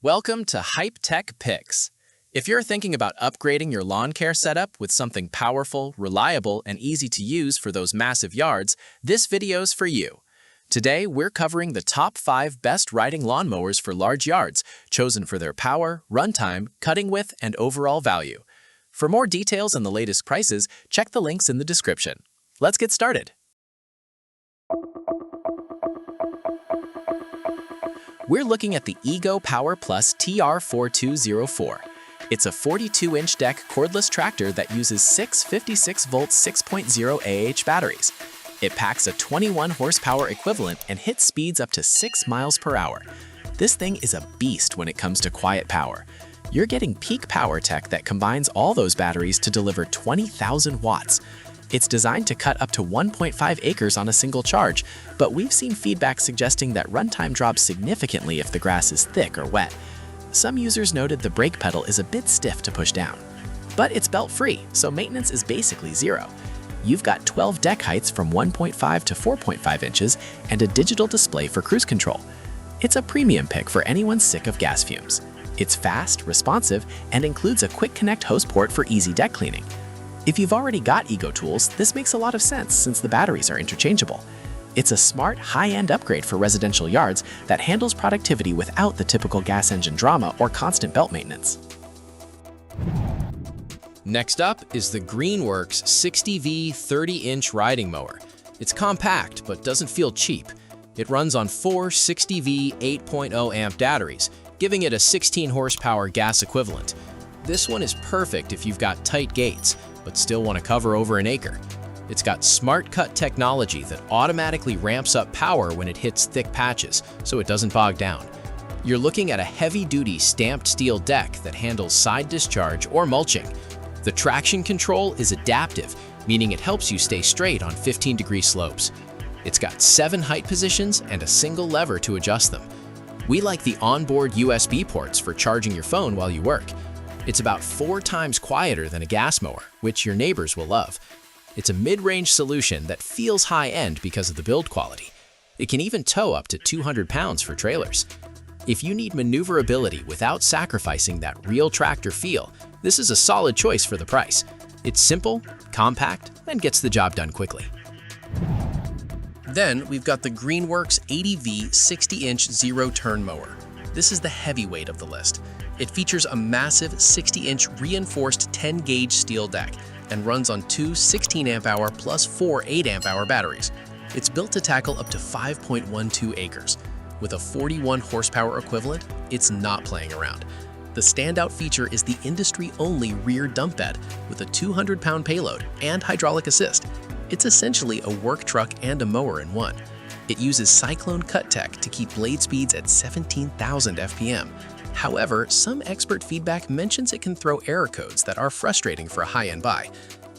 Welcome to Hype Tech Picks. If you're thinking about upgrading your lawn care setup with something powerful, reliable, and easy to use for those massive yards, this video's for you. Today, we're covering the top 5 best riding lawn mowers for large yards, chosen for their power, runtime, cutting width, and overall value. For more details and the latest prices, check the links in the description. Let's get started. We're looking at the EGO Power TR4204. It's a 42-inch deck cordless tractor that uses 6 56-volt 6.0 AH batteries. It packs a 21 horsepower equivalent and hits speeds up to 6 miles per hour. This thing is a beast when it comes to quiet power. You're getting peak power tech that combines all those batteries to deliver 20,000 watts. It's designed to cut up to 1.5 acres on a single charge, but we've seen feedback suggesting that runtime drops significantly if the grass is thick or wet. Some users noted the brake pedal is a bit stiff to push down. But it's belt-free, so maintenance is basically zero. You've got 12 deck heights from 1.5 to 4.5 inches and a digital display for cruise control. It's a premium pick for anyone sick of gas fumes. It's fast, responsive, and includes a quick connect hose port for easy deck cleaning. If you've already got EGO tools, this makes a lot of sense since the batteries are interchangeable. It's a smart, high-end upgrade for residential yards that handles productivity without the typical gas engine drama or constant belt maintenance. Next up is the Greenworks 60V 30-inch riding mower. It's compact but doesn't feel cheap. It runs on 4 60V 8.0 amp batteries, giving it a 16 horsepower gas equivalent. This one is perfect if you've got tight gates, but still want to cover over an acre. It's got smart cut technology that automatically ramps up power when it hits thick patches, so it doesn't bog down. You're looking at a heavy-duty stamped steel deck that handles side discharge or mulching. The traction control is adaptive, meaning it helps you stay straight on 15-degree slopes. It's got 7 height positions and a single lever to adjust them. We like the onboard USB ports for charging your phone while you work. It's about 4 times quieter than a gas mower, which your neighbors will love. It's a mid-range solution that feels high-end because of the build quality. It can even tow up to 200 pounds for trailers. If you need maneuverability without sacrificing that real tractor feel, this is a solid choice for the price. It's simple, compact, and gets the job done quickly. Then we've got the Greenworks 80V 60-inch Zero Turn Mower. This is the heavyweight of the list. It features a massive 60-inch reinforced 10-gauge steel deck and runs on 2 16 amp-hour plus 4 8 amp-hour batteries. It's built to tackle up to 5.12 acres. With a 41 horsepower equivalent, it's not playing around. The standout feature is the industry-only rear dump bed with a 200-pound payload and hydraulic assist. It's essentially a work truck and a mower in one. It uses Cyclone Cut Tech to keep blade speeds at 17,000 FPM. However, some expert feedback mentions it can throw error codes that are frustrating for a high-end buy.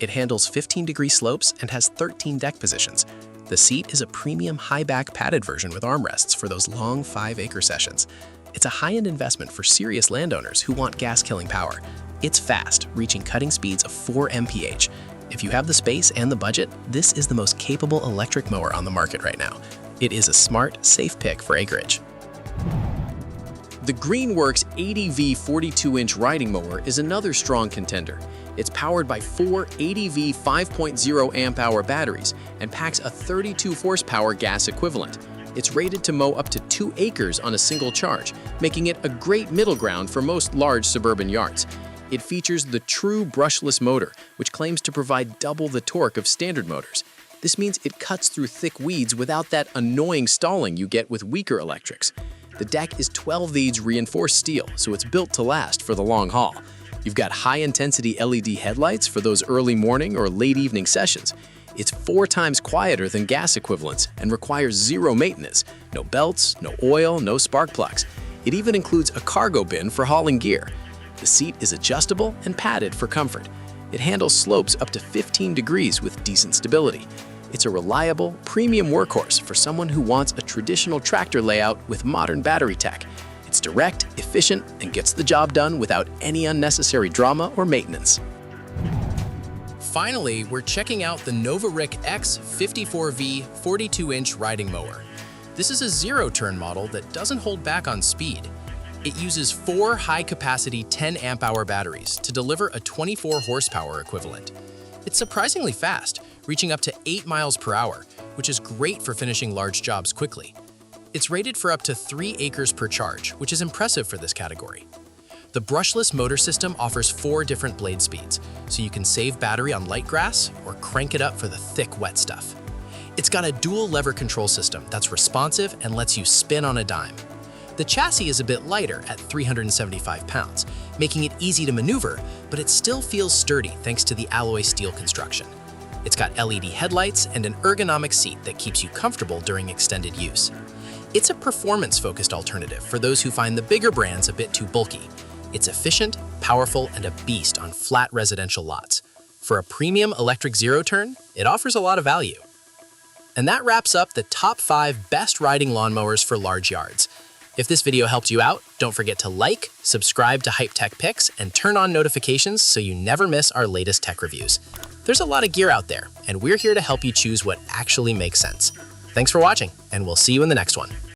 It handles 15-degree slopes and has 13 deck positions. The seat is a premium high-back padded version with armrests for those long 5-acre sessions. It's a high-end investment for serious landowners who want gas-killing power. It's fast, reaching cutting speeds of 4 mph. If you have the space and the budget, this is the most capable electric mower on the market right now. It is a smart, safe pick for acreage. The Greenworks 80V 42-inch riding mower is another strong contender. It's powered by 4 80V 5.0 amp-hour batteries and packs a 32 horsepower gas equivalent. It's rated to mow up to 2 acres on a single charge, making it a great middle ground for most large suburban yards. It features the true brushless motor, which claims to provide double the torque of standard motors. This means it cuts through thick weeds without that annoying stalling you get with weaker electrics. The deck is 12 leads reinforced steel, so it's built to last for the long haul. You've got high-intensity LED headlights for those early morning or late evening sessions. It's 4 times quieter than gas equivalents and requires zero maintenance. No belts, no oil, no spark plugs. It even includes a cargo bin for hauling gear. The seat is adjustable and padded for comfort. It handles slopes up to 15 degrees with decent stability. It's a reliable, premium workhorse for someone who wants a traditional tractor layout with modern battery tech. It's direct, efficient, and gets the job done without any unnecessary drama or maintenance. Finally, we're checking out the NovorikX 54V 42-inch riding mower. This is a zero-turn model that doesn't hold back on speed. It uses 4 high-capacity 10 amp-hour batteries to deliver a 24 horsepower equivalent. It's surprisingly fast, reaching up to 8 miles per hour, which is great for finishing large jobs quickly. It's rated for up to 3 acres per charge, which is impressive for this category. The brushless motor system offers 4 different blade speeds, so you can save battery on light grass or crank it up for the thick, wet stuff. It's got a dual lever control system that's responsive and lets you spin on a dime. The chassis is a bit lighter at 375 pounds, making it easy to maneuver, but it still feels sturdy thanks to the alloy steel construction. It's got LED headlights and an ergonomic seat that keeps you comfortable during extended use. It's a performance-focused alternative for those who find the bigger brands a bit too bulky. It's efficient, powerful, and a beast on flat residential lots. For a premium electric zero-turn, it offers a lot of value. And that wraps up the top 5 best riding lawnmowers for large yards. If this video helped you out, don't forget to like, subscribe to Hype Tech Picks, and turn on notifications so you never miss our latest tech reviews. There's a lot of gear out there, and we're here to help you choose what actually makes sense. Thanks for watching, and we'll see you in the next one.